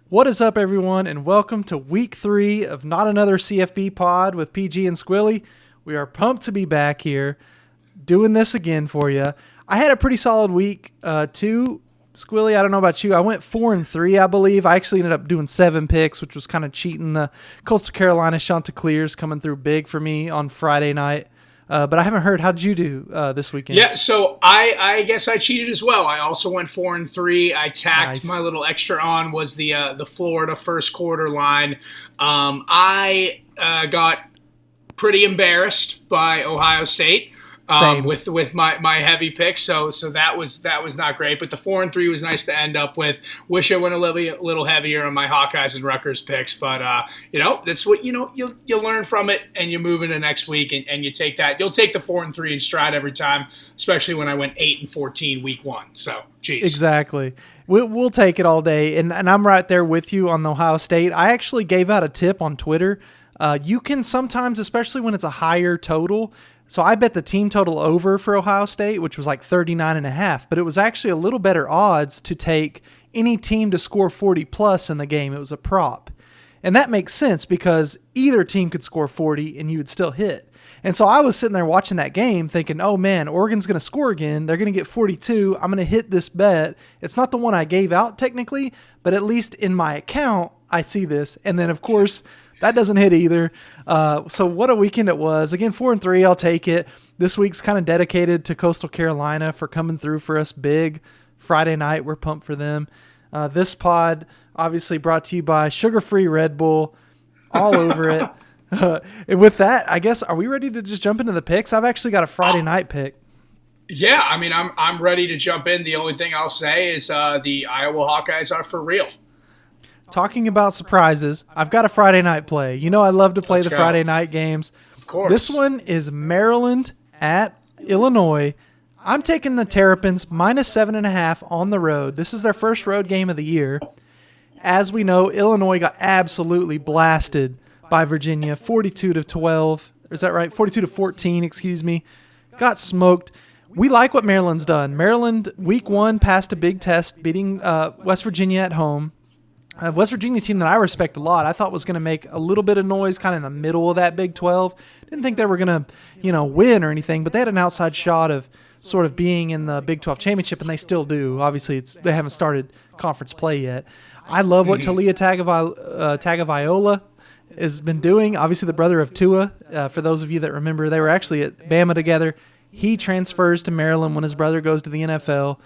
What is up, everyone, and welcome to week 3 of Not Another CFB Pod with PG and Squilly. We are pumped to be back here doing this again for you. I had a pretty solid week, too. Squilly, I don't know about you. I went 4-3, I believe. I actually ended up doing 7 picks, which was kind of cheating. The Coastal Carolina Chanticleers coming through big for me on Friday night. But I haven't heard. How did you do this weekend? Yeah, so I guess I cheated as well. I also went 4-3. I tacked my little extra on was the Florida first quarter line. I got pretty embarrassed by Ohio State with my heavy pick. So that was not great. But the 4-3 was nice to end up with. Wish I went a little heavier on my Hawkeyes and Rutgers picks, but that's what you'll learn from it, and you move into next week and you take that. You'll take the 4-3 in stride every time, especially when I went 8-14 week 1. So geez. Exactly. We'll take it all day, and I'm right there with you on the Ohio State. I actually gave out a tip on Twitter. You can sometimes, especially when it's a higher total. So I bet the team total over for Ohio State, which was like 39.5, but it was actually a little better odds to take any team to score 40 plus in the game. It was a prop. And that makes sense because either team could score 40 and you would still hit. And so I was sitting there watching that game thinking, oh man, Oregon's going to score again. They're going to get 42. I'm going to hit this bet. It's not the one I gave out technically, but at least in my account, I see this. And then of course, that doesn't hit either. So what a weekend it was. Again, 4-3, I'll take it. This week's kind of dedicated to Coastal Carolina for coming through for us big Friday night. We're pumped for them. This pod obviously brought to you by sugar-free Red Bull, all over it. And with that, I guess, are we ready to just jump into the picks? I've actually got a Friday night pick. Yeah, I mean, I'm ready to jump in. The only thing I'll say is the Iowa Hawkeyes are for real. Talking about surprises, I've got a Friday night play. You know I love to play Friday night games. Of course. This one is Maryland at Illinois. I'm taking the Terrapins minus 7.5 on the road. This is their first road game of the year. As we know, Illinois got absolutely blasted by Virginia, 42-12. Is that right? 42-14, excuse me. Got smoked. We like what Maryland's done. Maryland, week 1, passed a big test, beating West Virginia at home. West Virginia team that I respect a lot. I thought was going to make a little bit of noise kind of in the middle of that Big 12. Didn't think they were going to, win or anything, but they had an outside shot of sort of being in the Big 12 championship, and they still do. Obviously, they haven't started conference play yet. I love what Talia Tagovailoa has been doing. Obviously, the brother of Tua. For those of you that remember, they were actually at Bama together. He transfers to Maryland when his brother goes to the NFL.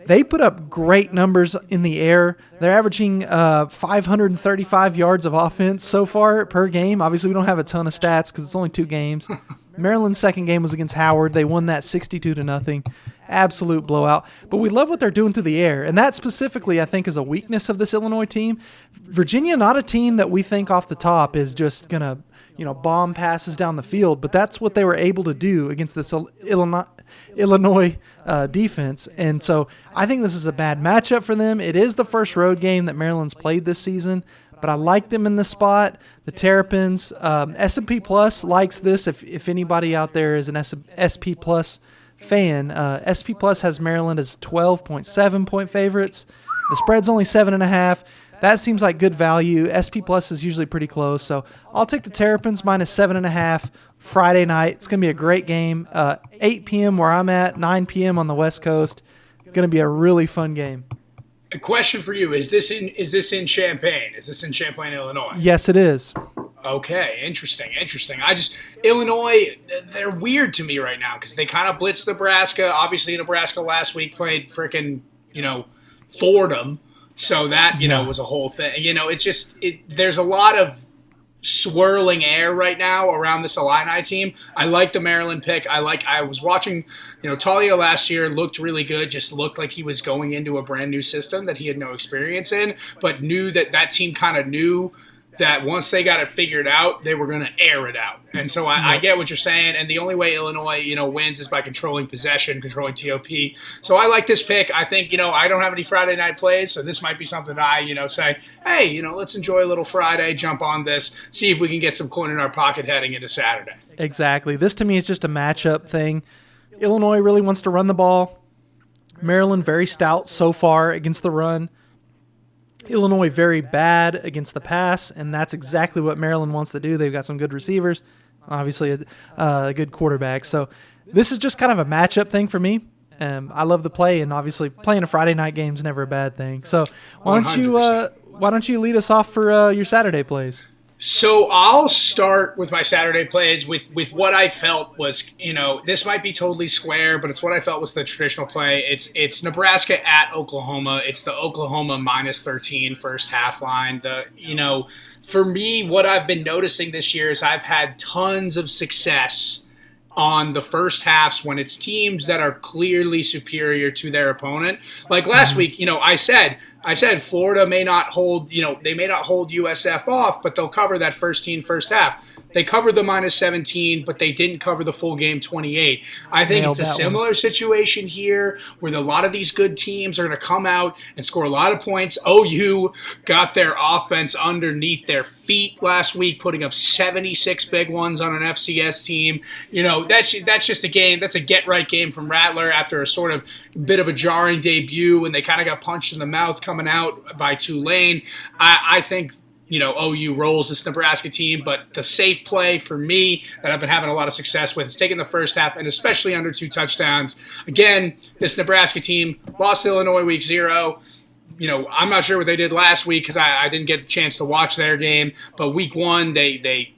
They put up great numbers in the air. They're averaging 535 yards of offense so far per game. Obviously, we don't have a ton of stats because it's only 2 games. Maryland's second game was against Howard. They won that 62-0. Absolute blowout. But we love what they're doing through the air. And that specifically, I think, is a weakness of this Illinois team. Virginia, not a team that we think off the top is just going to, bomb passes down the field. But that's what they were able to do against this Illinois defense. And so I think this is a bad matchup for them. It is the first road game that Maryland's played this season, but I like them in this spot. The Terrapins, S&P Plus likes this. If anybody out there is an SP Plus fan, SP Plus has Maryland as 12.7 point favorites. The spread's only 7.5. That seems like good value. SP Plus is usually pretty close, so I'll take the Terrapins minus 7.5 Friday night. It's going to be a great game. 8 p.m. where I'm at, 9 p.m. on the West Coast. Going to be a really fun game. A question for you: Is this in Champaign? Is this in Champaign, Illinois? Yes, it is. Okay, interesting. Illinois, they're weird to me right now because they kind of blitzed Nebraska. Obviously, Nebraska last week played freaking Fordham. So that, was a whole thing. It's just there's a lot of swirling air right now around this Illini team. I like the Maryland pick. I was watching, Talia last year looked really good, just looked like he was going into a brand new system that he had no experience in, but knew that team kind of knew that once they got it figured out, they were going to air it out. And so I get what you're saying. And the only way Illinois, wins is by controlling possession, controlling TOP. So I like this pick. I think, I don't have any Friday night plays, so this might be something that I, say, hey, let's enjoy a little Friday, jump on this, see if we can get some coin in our pocket heading into Saturday. Exactly. This to me is just a matchup thing. Illinois really wants to run the ball. Maryland very stout so far against the run. Illinois very bad against the pass, and that's exactly what Maryland wants to do. They've got some good receivers, obviously a good quarterback. So this is just kind of a matchup thing for me. I love the play, and obviously playing a Friday night game is never a bad thing. So why don't you lead us off for your Saturday plays? So I'll start with my Saturday plays with what I felt was, this might be totally square, but it's what I felt was the traditional play. It's Nebraska at Oklahoma. It's the Oklahoma -13 first half line. For me, what I've been noticing this year is I've had tons of success on the first halves when it's teams that are clearly superior to their opponent. Like last week, I said Florida may not hold, they may not hold USF off, but they'll cover that first half. They covered the -17, but they didn't cover the full game 28. I think it's a similar situation here where a lot of these good teams are going to come out and score a lot of points. OU got their offense underneath their feet last week, putting up 76 big ones on an FCS team. That's just a game. That's a get-right game from Rattler after a sort of bit of a jarring debut, and they kind of got punched in the mouth coming out by Tulane. I think OU rolls this Nebraska team, but the safe play for me that I've been having a lot of success with is taking the first half and especially under 2 touchdowns. Again, this Nebraska team lost to Illinois week 0. I'm not sure what they did last week because I didn't get the chance to watch their game, but week 1 they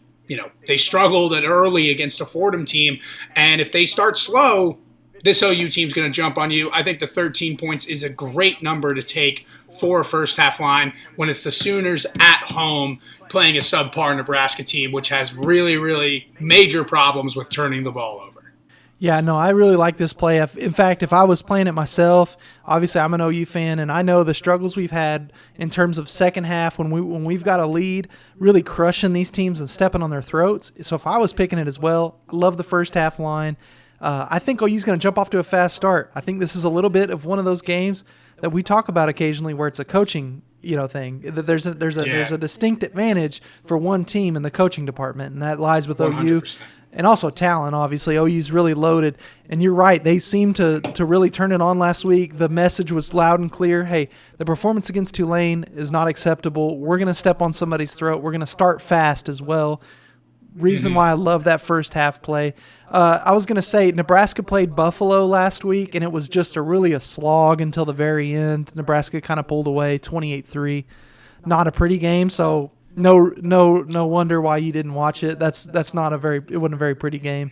struggled at early against a Fordham team, and if they start slow, this OU team's going to jump on you. I think the 13 points is a great number to take for a first half line when it's the Sooners at home playing a subpar Nebraska team, which has really, really major problems with turning the ball over. Yeah, no, I really like this play. In fact, if I was playing it myself, obviously I'm an OU fan, and I know the struggles we've had in terms of second half when we've got a lead, really crushing these teams and stepping on their throats. So if I was picking it as well, I love the first half line. I think OU's going to jump off to a fast start. I think this is a little bit of one of those games that we talk about occasionally where it's a coaching thing. There's a distinct advantage for one team in the coaching department, and that lies with 100%. OU. And also talent, obviously. OU's really loaded. And you're right, they seemed to really turn it on last week. The message was loud and clear. Hey, the performance against Tulane is not acceptable. We're going to step on somebody's throat. We're going to start fast as well. Reason why I love that first half play. I was going to say Nebraska played Buffalo last week, and it was just really a slog until the very end. Nebraska kind of pulled away 28-3. Not a pretty game, so no wonder why you didn't watch it. It wasn't a very pretty game.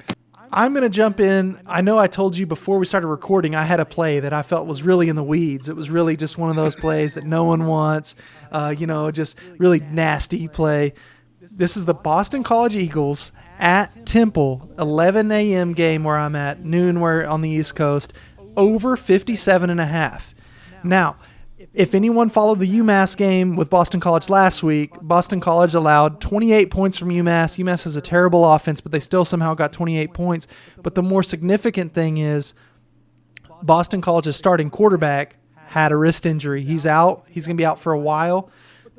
I'm going to jump in. I know I told you before we started recording I had a play that I felt was really in the weeds. It was really just one of those plays that no one wants, just really nasty play. This is the Boston College Eagles at Temple, 11 a.m. game where I'm at, noon where on the East Coast, over 57.5. Now, if anyone followed the UMass game with Boston College last week, Boston College allowed 28 points from UMass. UMass has a terrible offense, but they still somehow got 28 points. But the more significant thing is Boston College's starting quarterback had a wrist injury. He's out. He's going to be out for a while.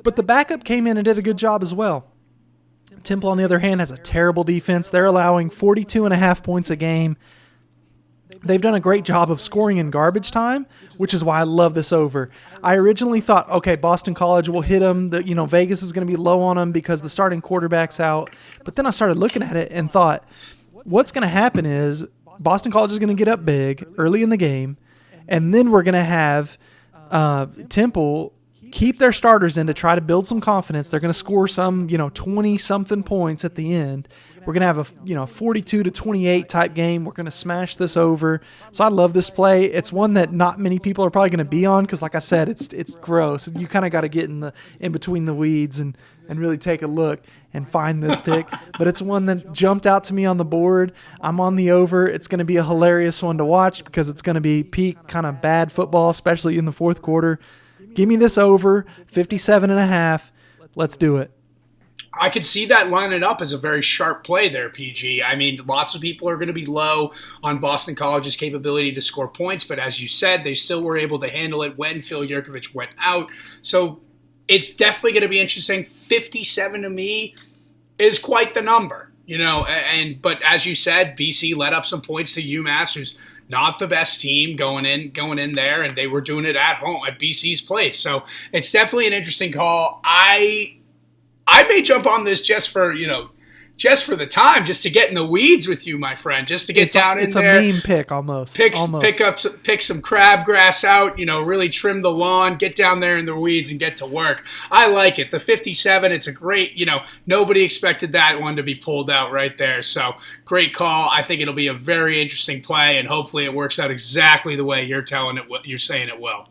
But the backup came in and did a good job as well. Temple, on the other hand, has a terrible defense. They're allowing 42.5 points a game. They've done a great job of scoring in garbage time, which is why I love this over. I originally thought, okay, Boston College will hit them. Vegas is going to be low on them because the starting quarterback's out. But then I started looking at it and thought, what's going to happen is Boston College is going to get up big early in the game, and then we're going to have Temple keep their starters in to try to build some confidence. They're going to score some, 20-something points at the end. We're going to have a 42-28 type game. We're going to smash this over. So I love this play. It's one that not many people are probably going to be on because, like I said, it's gross. You kind of got to get in between the weeds and really take a look and find this pick. But it's one that jumped out to me on the board. I'm on the over. It's going to be a hilarious one to watch because it's going to be peak kind of bad football, especially in the fourth quarter. Give me this over, 57.5. Let's do it. I could see that lining up as a very sharp play there, PG. I mean, lots of people are going to be low on Boston College's capability to score points, but as you said, they still were able to handle it when Phil Yurkovich went out. So it's definitely going to be interesting. 57 to me is quite the number. But as you said, BC let up some points to UMass, who's not the best team going in there, and they were doing it at home at BC's place. So it's definitely an interesting call. I may jump on this just for the time, just to get in the weeds with you, my friend, just to get down in there. It's a meme pick almost. Pick some crabgrass out, really trim the lawn, get down there in the weeds and get to work. I like it. The 57, it's a great, nobody expected that one to be pulled out right there. So great call. I think it'll be a very interesting play, and hopefully it works out exactly the way you're saying it will.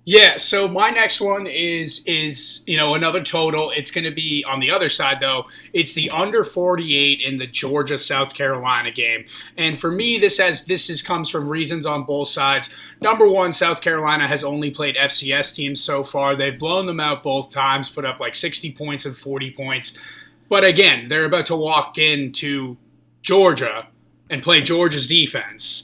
Yeah, so my next one is another total. It's going to be on the other side, though. It's the under 48 in the Georgia-South Carolina game. And for me, this comes from reasons on both sides. Number one, South Carolina has only played FCS teams so far. They've blown them out both times, put up like 60 points and 40 points. But again, they're about to walk into Georgia and play Georgia's defense.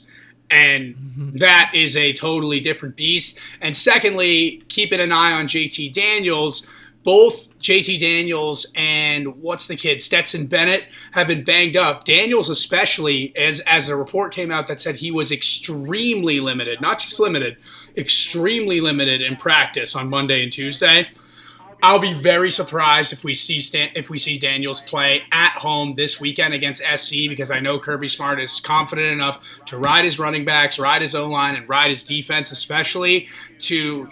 And that is a totally different beast. And secondly, keeping an eye on JT Daniels. Both JT Daniels and what's the kid, Stetson Bennett, have been banged up. Daniels especially, as a report came out that said he was extremely limited, not just limited, extremely limited in practice on Monday and Tuesday. I'll be very surprised if we see Daniels play at home this weekend against SC, because I know Kirby Smart is confident enough to ride his running backs, ride his O-line, and ride his defense especially to,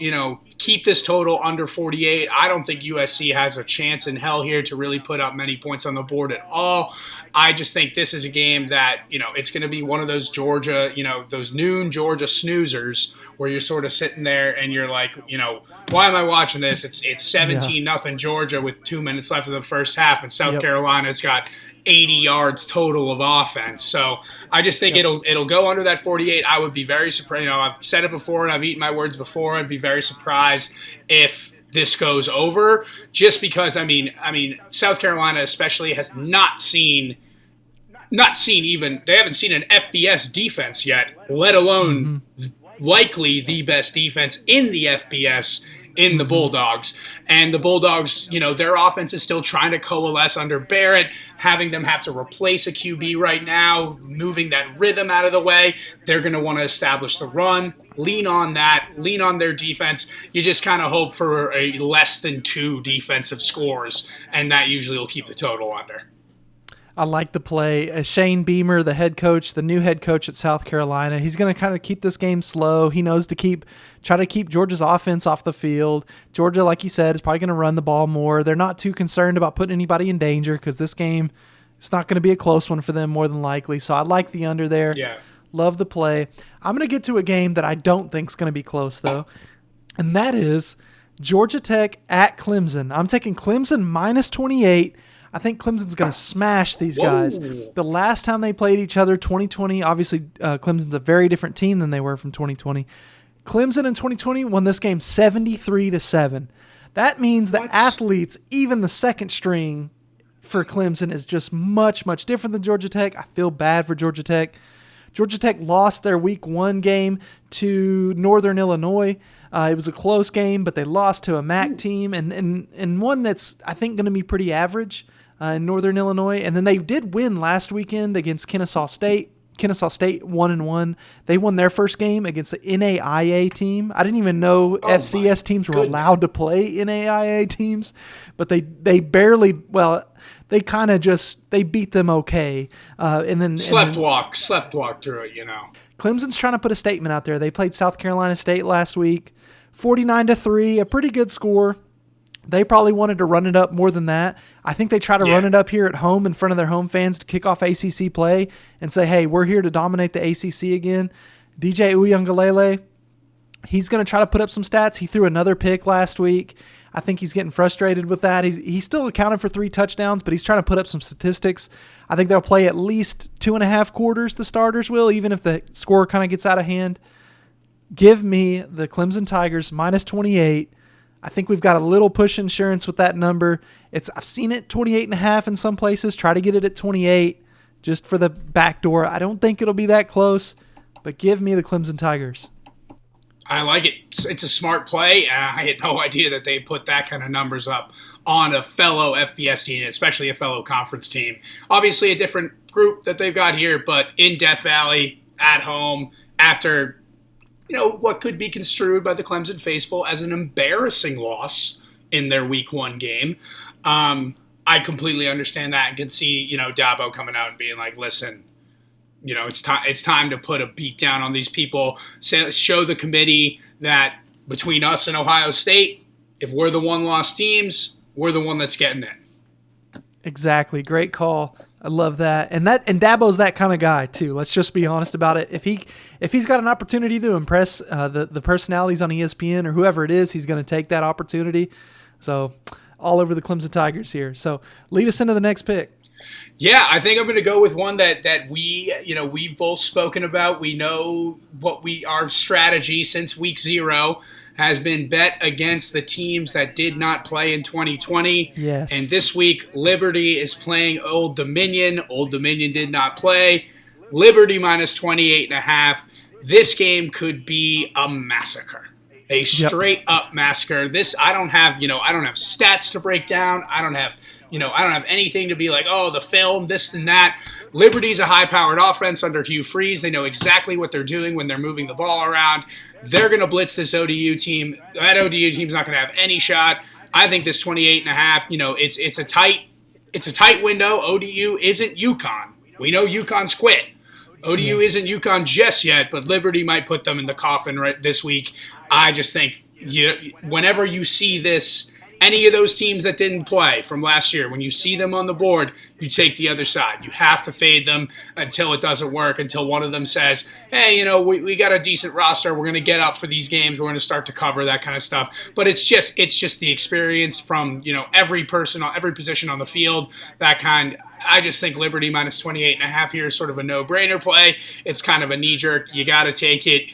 keep this total under 48. I don't think USC has a chance in hell here to really put up many points on the board at all. I just think this is a game that, it's going to be one of those Georgia, those noon Georgia snoozers where you're sort of sitting there and you're like, why am I watching this? It's 17-0 Georgia with 2 minutes left in the first half, and South Carolina's got 80 yards total of offense. So I just think it'll go under that 48. I would be very surprised. I've said it before and I've eaten my words before. I'd be very surprised if this goes over, just because I mean South Carolina especially has not seen even, they haven't seen an FBS defense yet, let alone likely the best defense in the FBS in the Bulldogs. And the Bulldogs, their offense is still trying to coalesce under Barrett, having them have to replace a QB right now, moving that rhythm out of the way. They're going to want to establish the run, lean on their defense. You just kind of hope for a less than 2 defensive scores, and that usually will keep the total under. I like the play. Shane Beamer, the new head coach at South Carolina, he's going to kind of keep this game slow. He knows to try to keep Georgia's offense off the field. Georgia, like you said, is probably going to run the ball more. They're not too concerned about putting anybody in danger because this game, it's not going to be a close one for them more than likely. So I like the under there. Yeah. Love the play. I'm going to get to a game that I don't think is going to be close, though, and that is Georgia Tech at Clemson. I'm taking Clemson minus 28. I think Clemson's going to smash these guys. The last time they played each other, 2020, obviously Clemson's a very different team than they were from 2020. Clemson in 2020 won this game 73-7. That means the athletes, even the second string for Clemson, is just much, much different than Georgia Tech. I feel bad for Georgia Tech. Georgia Tech lost their week 1 game to Northern Illinois. It was a close game, but they lost to a MAC team and one that's, I think, going to be pretty average in Northern Illinois. And then they did win last weekend against Kennesaw State. Kennesaw State 1-1. They won their first game against the NAIA team. I didn't even know FCS teams were allowed to play NAIA teams, but they barely, they kind of they beat them okay. And then slept walk through it, Clemson's trying to put a statement out there. They played South Carolina State last week, 49-3, a pretty good score. They probably wanted to run it up more than that. I think they try to run it up here at home in front of their home fans to kick off ACC play and say, hey, we're here to dominate the ACC again. DJ Uiagalelei, he's going to try to put up some stats. He threw another pick last week. I think he's getting frustrated with that. He's still accounted for 3 touchdowns, but he's trying to put up some statistics. I think they'll play at least 2.5 quarters, the starters will, even if the score kind of gets out of hand. Give me the Clemson Tigers minus 28. I think we've got a little push insurance with that number. I've seen it 28.5 in some places. Try to get it at 28 just for the back door. I don't think it'll be that close, but give me the Clemson Tigers. I like it. It's a smart play. I had no idea that they put that kind of numbers up on a fellow FBS team, especially a fellow conference team. Obviously a different group that they've got here, but in Death Valley, at home, after, what could be construed by the Clemson faithful as an embarrassing loss in their week 1 game. I completely understand that and can see, Dabo coming out and being like, listen, it's time to put a beat down on these people, show the committee that between us and Ohio State, if we're the one-loss teams, we're the one that's getting it. Exactly. Great call. I love that. And Dabo's that kind of guy too. Let's just be honest about it. If he's got an opportunity to impress the personalities on ESPN or whoever it is, he's going to take that opportunity. So all over the Clemson Tigers here. So lead us into the next pick. Yeah, I think I'm going to go with one that we've both spoken about. We know our strategy since week 0 has been bet against the teams that did not play in 2020. Yes. And this week, Liberty is playing Old Dominion. Old Dominion did not play. Liberty minus 28.5. This game could be a massacre. A straight up massacre. I don't have stats to break down. I don't have anything to be like, oh, the film, this and that. Liberty's a high-powered offense under Hugh Freeze. They know exactly what they're doing when they're moving the ball around. They're going to blitz this ODU team. That ODU team's not going to have any shot. I think this 28.5, it's a tight window. ODU isn't UConn. We know UConn's quit. ODU isn't UConn just yet, but Liberty might put them in the coffin right this week. I just think whenever you see this, any of those teams that didn't play from last year, when you see them on the board, you take the other side. You have to fade them until it doesn't work, until one of them says, hey, we got a decent roster. We're going to get up for these games. We're going to start to cover that kind of stuff. But it's just the experience from, every person, every position on the field, that kind. I just think Liberty minus 28.5 here is sort of a no-brainer play. It's kind of a knee-jerk. You got to take it.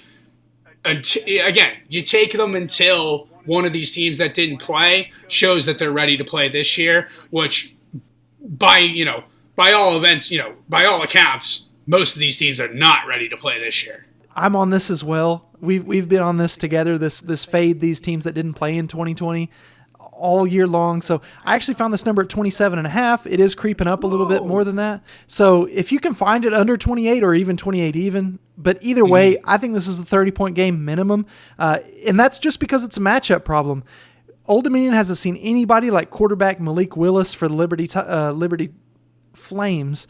Again, you take them until one of these teams that didn't play shows that they're ready to play this year, which by all events, by all accounts, most of these teams are not ready to play this year. I'm on this as well. We've been on this together, this fade these teams that didn't play in 2020 all year long. So I actually found this number at 27.5. It is creeping up a little bit more than that. So if you can find it under 28 or even 28 even, but either way, I think this is the 30-point game minimum. And that's just because it's a matchup problem. Old Dominion hasn't seen anybody like quarterback Malik Willis for the Liberty Flames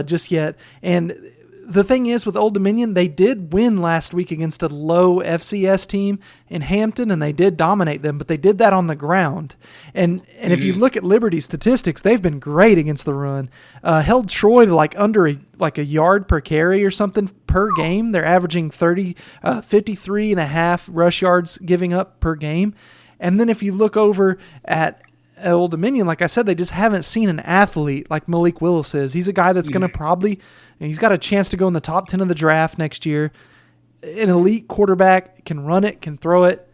just yet. And the thing is, with Old Dominion, they did win last week against a low FCS team in Hampton, and they did dominate them, but they did that on the ground. And if you look at Liberty's statistics, they've been great against the run. Held Troy to under a yard per carry or something per game. They're averaging 53.5 rush yards giving up per game. And then if you look over at Old Dominion, like I said, they just haven't seen an athlete like Malik Willis is. He's a guy that's going to probably – he's got a chance to go in the top 10 of the draft next year. An elite quarterback, can run it, can throw it.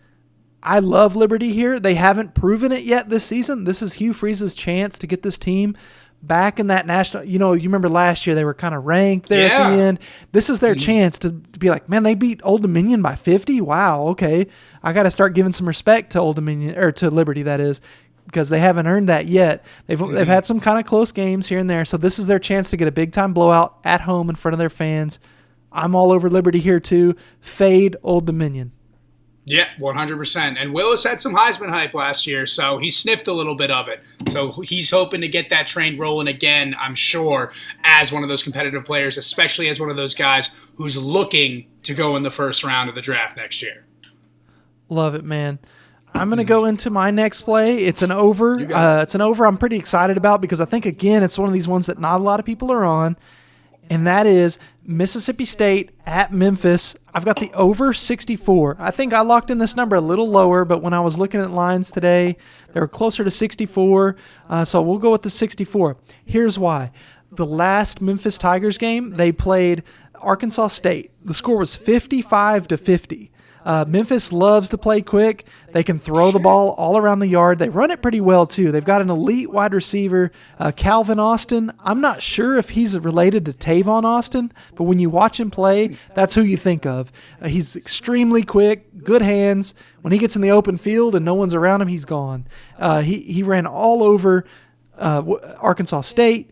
I love Liberty here. They haven't proven it yet this season. This is Hugh Freeze's chance to get this team back in that national – you remember last year they were kind of ranked there at the end. This is their chance to be like, man, they beat Old Dominion by 50? Wow, okay. I got to start giving some respect to Old Dominion – or to Liberty, that is, because they haven't earned that yet. They've had some kind of close games here and there, so this is their chance to get a big-time blowout at home in front of their fans. I'm all over Liberty here too. Fade Old Dominion. Yeah, 100%. And Willis had some Heisman hype last year, so he sniffed a little bit of it. So he's hoping to get that train rolling again, I'm sure, as one of those competitive players, especially as one of those guys who's looking to go in the first round of the draft next year. Love it, man. I'm going to go into my next play. It's an over. It's an over I'm pretty excited about because I think, again, it's one of these ones that not a lot of people are on, and that is Mississippi State at Memphis. I've got the over 64. I think I locked in this number a little lower, but when I was looking at lines today, they were closer to 64, so we'll go with the 64. Here's why. The last Memphis Tigers game, they played Arkansas State. The score was 55-50. Memphis loves to play quick. They can throw the ball all around the yard. They run it pretty well, too. They've got an elite wide receiver, Calvin Austin. I'm not sure if he's related to Tavon Austin, but when you watch him play, that's who you think of. He's extremely quick, good hands. When he gets in the open field and no one's around him, he's gone. He ran all over Arkansas State.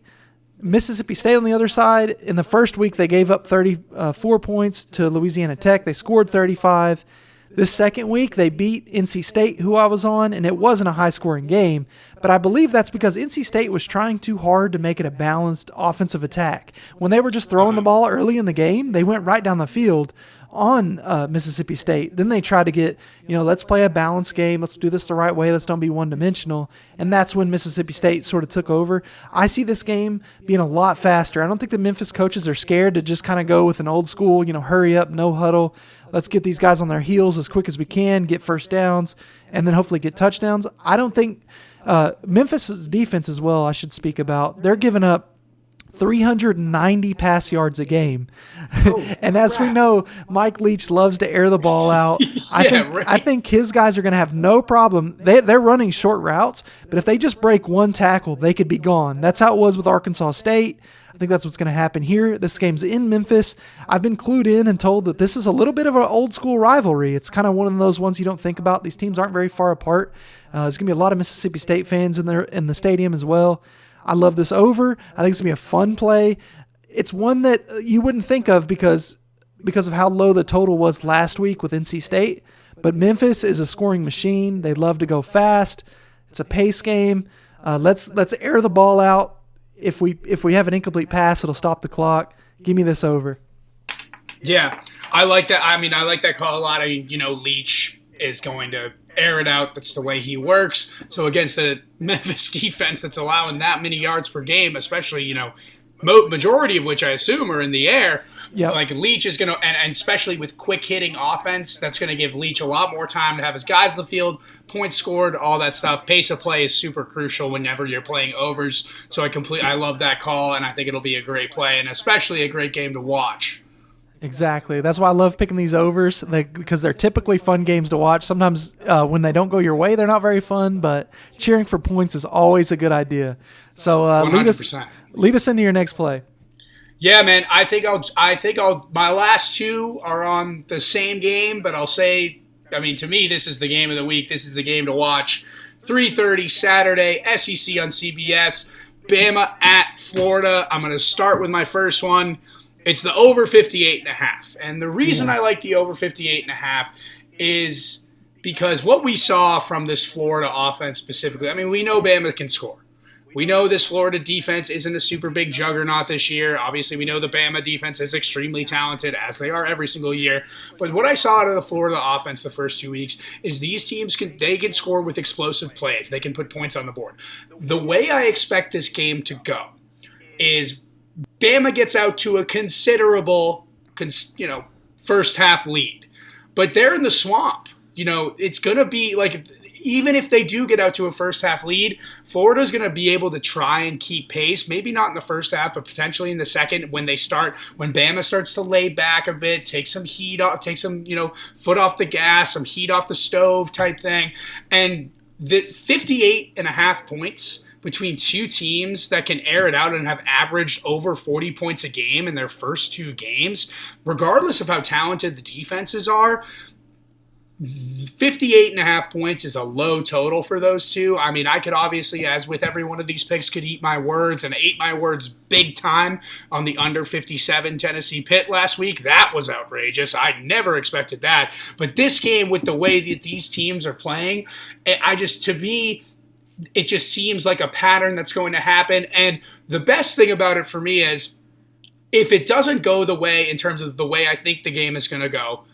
Mississippi State on the other side, in the first week they gave up 34 points to Louisiana Tech. They scored 35. This second week they beat NC State, who I was on, and it wasn't a high-scoring game. But I believe that's because NC State was trying too hard to make it a balanced offensive attack. When they were just throwing the ball early in the game, they went right down the field on Mississippi State. Then they tried to get, let's play a balanced game. Let's do this the right way. Let's don't be one-dimensional. And that's when Mississippi State sort of took over. I see this game being a lot faster. I don't think the Memphis coaches are scared to just kind of go with an old school, hurry up, no huddle. Let's get these guys on their heels as quick as we can, get first downs, and then hopefully get touchdowns. I don't think Memphis's defense as well, I should speak about. They're giving up 390 pass yards a game. And as we know, Mike Leach loves to air the ball out. I think his guys are going to have no problem. They're running short routes, but if they just break one tackle, they could be gone. That's how it was with Arkansas State. I think that's what's going to happen here. This game's in Memphis. I've been clued in and told that this is a little bit of an old school rivalry. It's kind of one of those ones you don't think about. These teams aren't very far apart. There's going to be a lot of Mississippi State fans in the stadium as well. I love this over. I think it's going to be a fun play. It's one that you wouldn't think of because of how low the total was last week with NC State. But Memphis is a scoring machine. They love to go fast. It's a pace game. Let's air the ball out. If we have an incomplete pass, it'll stop the clock. Give me this over. Yeah, I like that. I mean, I like that call a lot. Leach is going to air it out. That's the way he works. So against the Memphis defense that's allowing that many yards per game, especially, majority of which I assume are in the air, like Leach is going to, and especially with quick hitting offense, that's going to give Leach a lot more time to have his guys in the field, points scored, all that stuff. Pace of play is super crucial whenever you're playing overs. So I love that call, and I think it'll be a great play and especially a great game to watch. Exactly. That's why I love picking these overs, because they're typically fun games to watch. Sometimes when they don't go your way, they're not very fun, but cheering for points is always a good idea. So lead us into your next play. Yeah, man. I think I'll. My last two are on the same game, but I'll say, to me, this is the game of the week. This is the game to watch. 3:30 Saturday, SEC on CBS. Bama at Florida. I'm going to start with my first one. It's the over 58.5. And the reason I like the over 58.5 is because what we saw from this Florida offense specifically, we know Bama can score. We know this Florida defense isn't a super big juggernaut this year. Obviously, we know the Bama defense is extremely talented, as they are every single year. But what I saw out of the Florida offense the first 2 weeks is these teams can score with explosive plays. They can put points on the board. The way I expect this game to go is Bama gets out to a considerable, first half lead. But they're in the swamp. It's going to be like, even if they do get out to a first half lead, Florida's going to be able to try and keep pace. Maybe not in the first half, but potentially in the second when Bama starts to lay back a bit, take some heat off, take some, foot off the gas, some heat off the stove type thing. And the 58.5 points between two teams that can air it out and have averaged over 40 points a game in their first two games, regardless of how talented the defenses are, 58.5 points is a low total for those two. I could obviously, as with every one of these picks, could eat my words, and ate my words big time on the under 57 Tennessee Pitt last week. That was outrageous. I never expected that. But this game, with the way that these teams are playing, to me, it just seems like a pattern that's going to happen. And the best thing about it for me is, if it doesn't go the way, in terms of the way I think the game is going to go,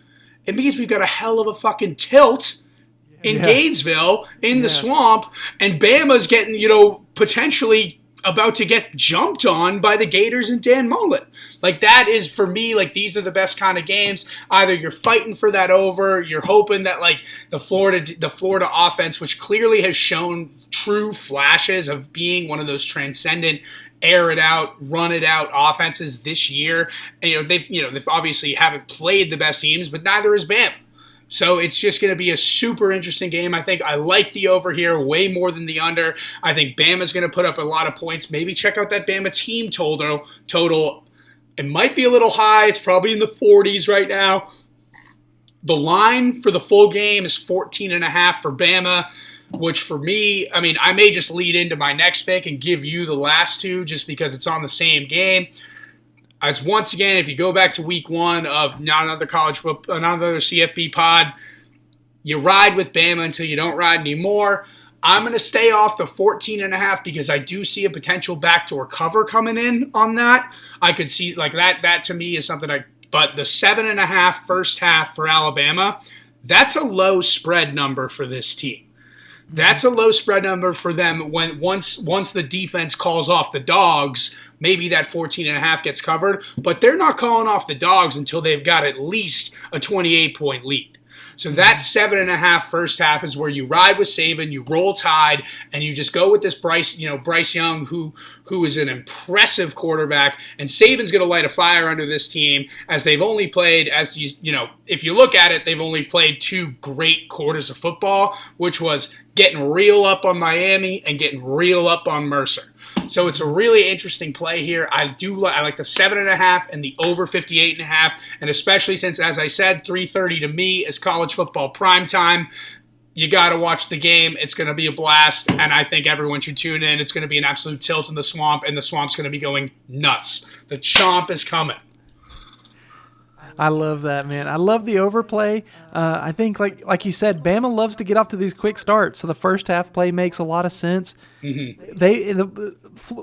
it means we've got a hell of a fucking tilt in Gainesville, in the swamp, and Bama's getting, potentially about to get jumped on by the Gators and Dan Mullen. That is, for me, these are the best kind of games. Either you're fighting for that over, you're hoping that, the Florida offense, which clearly has shown true flashes of being one of those transcendent air it out, run it out offenses this year. And, they've obviously haven't played the best teams, but neither is Bama. So it's just going to be a super interesting game. I think I like the over here way more than the under. I think Bama's going to put up a lot of points. Maybe check out that Bama team total. It might be a little high. It's probably in the 40s right now. The line for the full game is 14.5 for Bama. which for me, I mean, I may just lead into my next pick and give you the last two just because it's on the same game. It's once again, if you go back to week 1 of Another CFB Pod, you ride with Bama until you don't ride anymore. I'm going to stay off the 14.5 because I do see a potential backdoor cover coming in on that. I could see like that. That to me is something but the 7.5 first half for Alabama, that's a low spread number for this team. That's a low spread number for them when once the defense calls off the dogs, maybe that 14.5 gets covered, but they're not calling off the dogs until they've got at least a 28-point lead. So that 7.5 first half is where you ride with Saban, you roll Tide, and you just go with this Bryce Young, who is an impressive quarterback. And Saban's going to light a fire under this team as they've only played, if you look at it, they've only played 2 great quarters of football, which was getting real up on Miami and getting real up on Mercer. So it's a really interesting play here. I like the 7.5 and the over 58.5, and especially since, as I said, 3:30 to me is college football prime time. You got to watch the game. It's going to be a blast, and I think everyone should tune in. It's going to be an absolute tilt in the swamp, and the swamp's going to be going nuts. The chomp is coming. I love that, man. I love the overplay. I think, like you said, Bama loves to get off to these quick starts, so the first half play makes a lot of sense.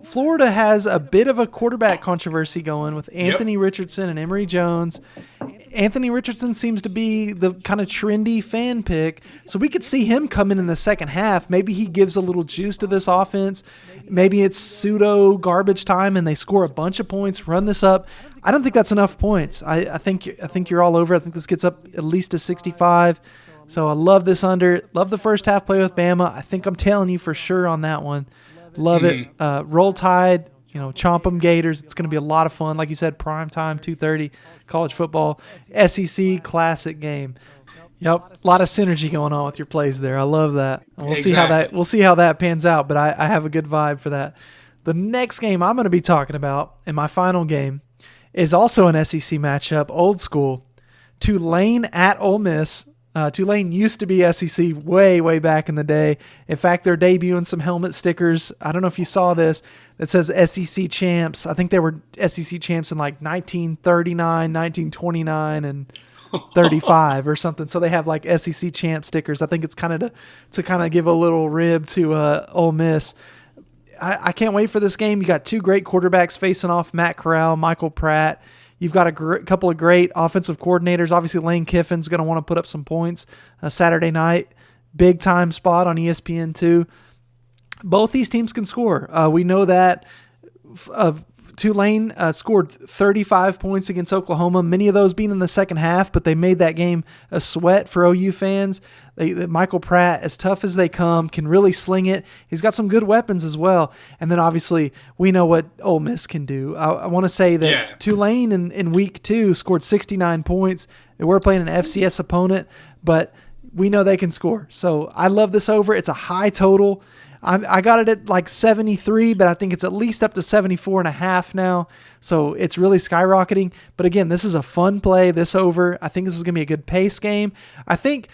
Florida has a bit of a quarterback controversy going with Anthony Richardson and Emory Jones. Anthony Richardson seems to be the kind of trendy fan pick, so we could see him come in the second half. Maybe he gives a little juice to this offense. Maybe it's pseudo garbage time and they score a bunch of points, run this up. I don't think that's enough points. I think you're all over. I think this gets up at least to 65. So I love this under. Love the first half play with Bama. I think I'm telling you for sure on that one. Love it. Roll Tide. Chomp 'em Gators. It's going to be a lot of fun. Like you said, prime time, 2:30, college football, SEC classic game. Yep, a lot of synergy going on with your plays there. I love that. And we'll see how that pans out. But I have a good vibe for that. The next game I'm going to be talking about, and my final game, is also an SEC matchup, old school. Tulane at Ole Miss. Tulane used to be SEC way, way back in the day. In fact, they're debuting some helmet stickers. I don't know if you saw this. That says SEC champs. I think they were SEC champs in like 1939, 1929, and 35 or something. So they have like SEC champ stickers. I think it's kind of to kind of give a little rib to Ole Miss. I can't wait for this game. You got 2 great quarterbacks facing off, Matt Corral, Michael Pratt. You've got a couple of great offensive coordinators. Obviously, Lane Kiffin's going to want to put up some points Saturday night. Big time spot on ESPN2. Both these teams can score. We know that Tulane scored 35 points against Oklahoma, many of those being in the second half, but they made that game a sweat for OU fans. Michael Pratt, as tough as they come, can really sling it. He's got some good weapons as well. And then obviously we know what Ole Miss can do. I want to say that Tulane in week 2 scored 69 points. They were playing an FCS opponent, but we know they can score. So I love this over. It's a high total. I got it at like 73, but I think it's at least up to 74.5 now. So it's really skyrocketing. But again, this is a fun play, this over. I think this is going to be a good pace game. I think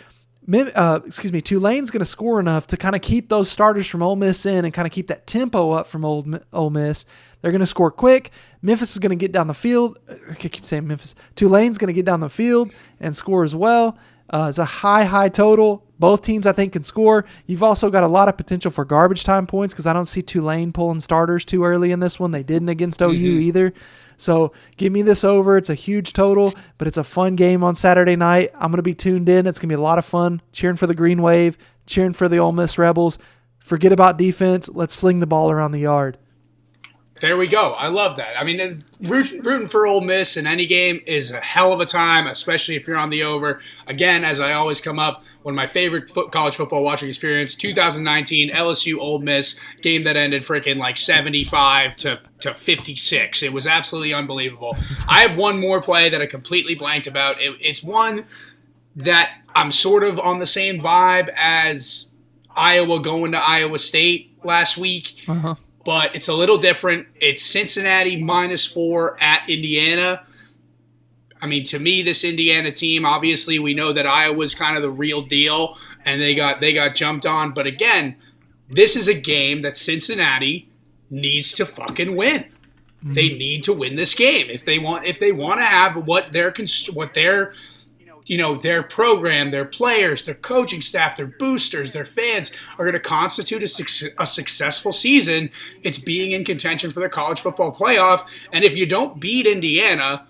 Tulane's going to score enough to kind of keep those starters from Ole Miss in and kind of keep that tempo up from Ole Miss. They're going to score quick. Memphis is going to get down the field. I keep saying Memphis. Tulane's going to get down the field and score as well. It's a high total. Both teams, I think, can score. You've also got a lot of potential for garbage time points because I don't see Tulane pulling starters too early in this one. They didn't against OU either. So give me this over. It's a huge total, but it's a fun game on Saturday night. I'm going to be tuned in. It's going to be a lot of fun. Cheering for the Green Wave, cheering for the Ole Miss Rebels. Forget about defense. Let's sling the ball around the yard. There we go. I love that. I mean, rooting for Ole Miss in any game is a hell of a time, especially if you're on the over. Again, as I always come up, one of my favorite college football watching experience, 2019 LSU Ole Miss, game that ended freaking like 75 to 56. It was absolutely unbelievable. I have one more play that I completely blanked about. It's one that I'm sort of on the same vibe as Iowa going to Iowa State last week. Uh-huh. But it's a little different. It's Cincinnati -4 at Indiana. I mean, to me, this Indiana team, obviously we know that Iowa's kind of the real deal, and they got jumped on. But again, this is a game that Cincinnati needs to fucking win. They need to win this game if they want to have what their program, their players, their coaching staff, their boosters, their fans are going to constitute a successful season. It's being in contention for the college football playoff. And if you don't beat Indiana,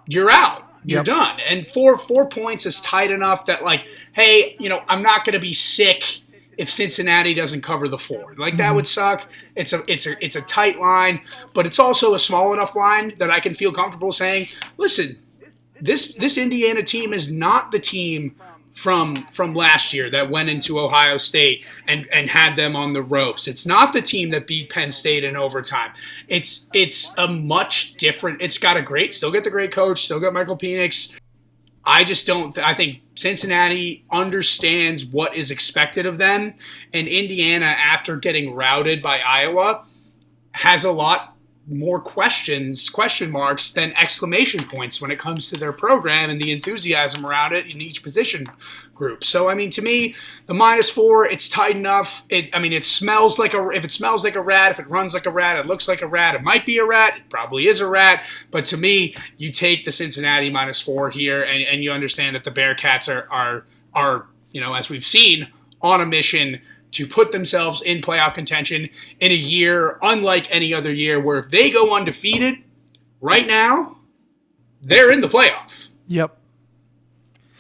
you're out. You're done. And four points is tight enough that, like, hey, I'm not going to be sick if Cincinnati doesn't cover the 4. Like, that would suck. It's a tight line, but it's also a small enough line that I can feel comfortable saying, listen, this Indiana team is not the team from last year that went into Ohio State and had them on the ropes. It's not the team that beat Penn State in overtime. It's a much different. It's got still got the great coach, still got Michael Penix. I just don't. I think Cincinnati understands what is expected of them, and Indiana, after getting routed by Iowa, has a lot more question marks than exclamation points when it comes to their program and the enthusiasm around it in each position group. So, I mean, to me, the -4, it's tight enough. It smells like if it smells like a rat, if it runs like a rat, it looks like a rat, it might be a rat, it probably is a rat. But to me, you take the Cincinnati -4 here, and you understand that the Bearcats are as we've seen, on a mission to put themselves in playoff contention in a year unlike any other year, where if they go undefeated right now, they're in the playoff. Yep.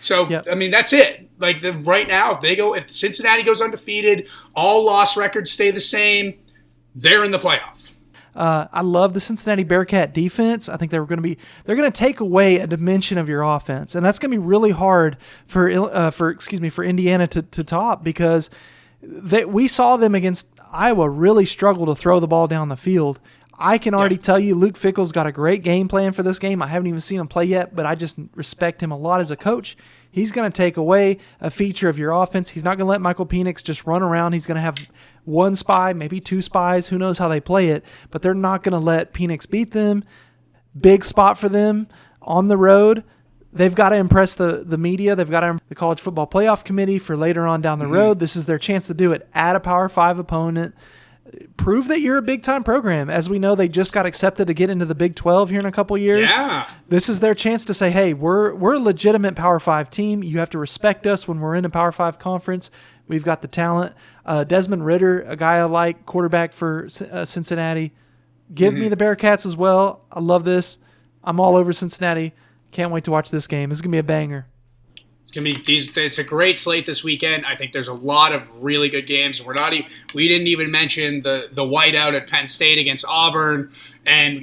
So, I mean, that's it. Like, right now, if Cincinnati goes undefeated, all loss records stay the same, they're in the playoff. I love the Cincinnati Bearcat defense. I think they're going to take away a dimension of your offense, and that's going to be really hard for Indiana to top, because we saw them against Iowa really struggle to throw the ball down the field. I can already tell you Luke Fickell's got a great game plan for this game. I haven't even seen him play yet, but I just respect him a lot as a coach. He's going to take away a feature of your offense. He's not going to let Michael Penix just run around. He's going to have one spy, maybe two spies. Who knows how they play it, but they're not going to let Penix beat them. Big spot for them on the road. They've got to impress the media. They've got to impress the College Football Playoff Committee for later on down the road. This is their chance to do it at a Power 5 opponent. Prove that you're a big-time program. As we know, they just got accepted to get into the Big 12 here in a couple years. Yeah. This is their chance to say, hey, we're a legitimate Power 5 team. You have to respect us when we're in a Power 5 conference. We've got the talent. Desmond Ridder, a guy I like, quarterback for Cincinnati. Give me the Bearcats as well. I love this. I'm all over Cincinnati. Can't wait to watch this game. This is going to be a banger. It's a great slate this weekend. I think there's a lot of really good games. We didn't even mention the whiteout at Penn State against Auburn, and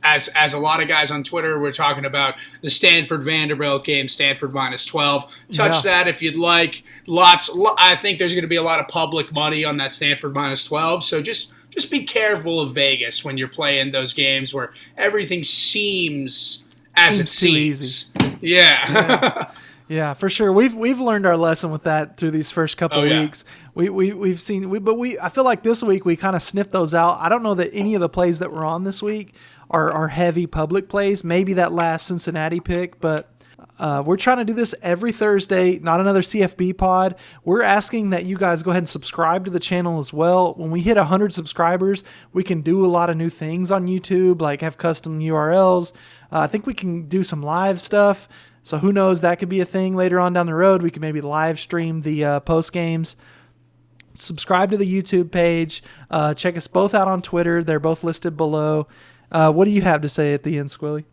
as a lot of guys on Twitter were talking about the Stanford Vanderbilt game, Stanford -12. Touch that if you'd like. I think there's going to be a lot of public money on that Stanford -12. So just be careful of Vegas when you're playing those games where everything seems as it seems. Yeah. Yeah, for sure. We've learned our lesson with that through these first couple weeks. We've seen, I feel like this week we kind of sniffed those out. I don't know that any of the plays that were on this week are heavy public plays. Maybe that last Cincinnati pick, but we're trying to do this every Thursday. Not Another CFB Pod. We're asking that you guys go ahead and subscribe to the channel as well. When we hit 100 subscribers, we can do a lot of new things on YouTube, like have custom URLs. I think we can do some live stuff. So who knows, that could be a thing later on down the road. We could maybe live stream the post games. Subscribe to the YouTube page. Check us both out on Twitter. They're both listed below. What do you have to say at the end, Squilly?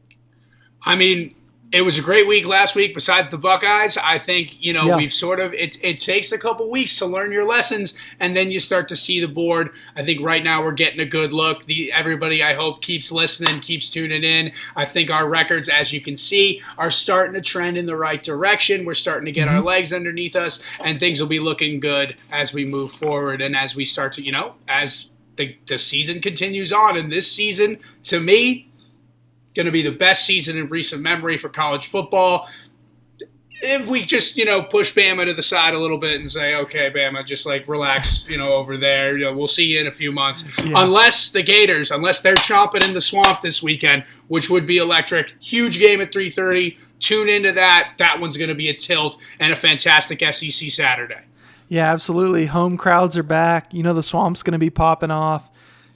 I mean, it was a great week last week. Besides the Buckeyes, I think we've sort of it takes a couple weeks to learn your lessons, and then you start to see the board. I think right now we're getting a good look. Everybody, I hope, keeps listening, keeps tuning in. I think our records, as you can see, are starting to trend in the right direction. We're starting to get our legs underneath us, and things will be looking good as we move forward and as we start to as the season continues on. And this season, to me, going to be the best season in recent memory for college football. if we just, push Bama to the side a little bit and say, okay, Bama, just like relax, over there. We'll see you in a few months. Yeah. Unless the Gators, they're chomping in the swamp this weekend, which would be electric. Huge game at 3:30. Tune into that. That one's going to be a tilt and a fantastic SEC Saturday. Yeah, absolutely. Home crowds are back. The swamp's going to be popping off.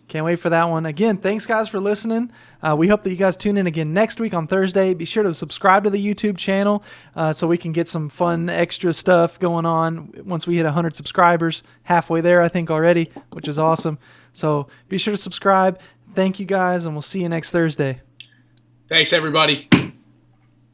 Can't wait for that one. Again, thanks, guys, for listening. We hope that you guys tune in again next week on Thursday. Be sure to subscribe to the YouTube channel so we can get some fun extra stuff going on once we hit 100 subscribers. Halfway there, I think, already, which is awesome. So be sure to subscribe. Thank you, guys, and we'll see you next Thursday. Thanks, everybody.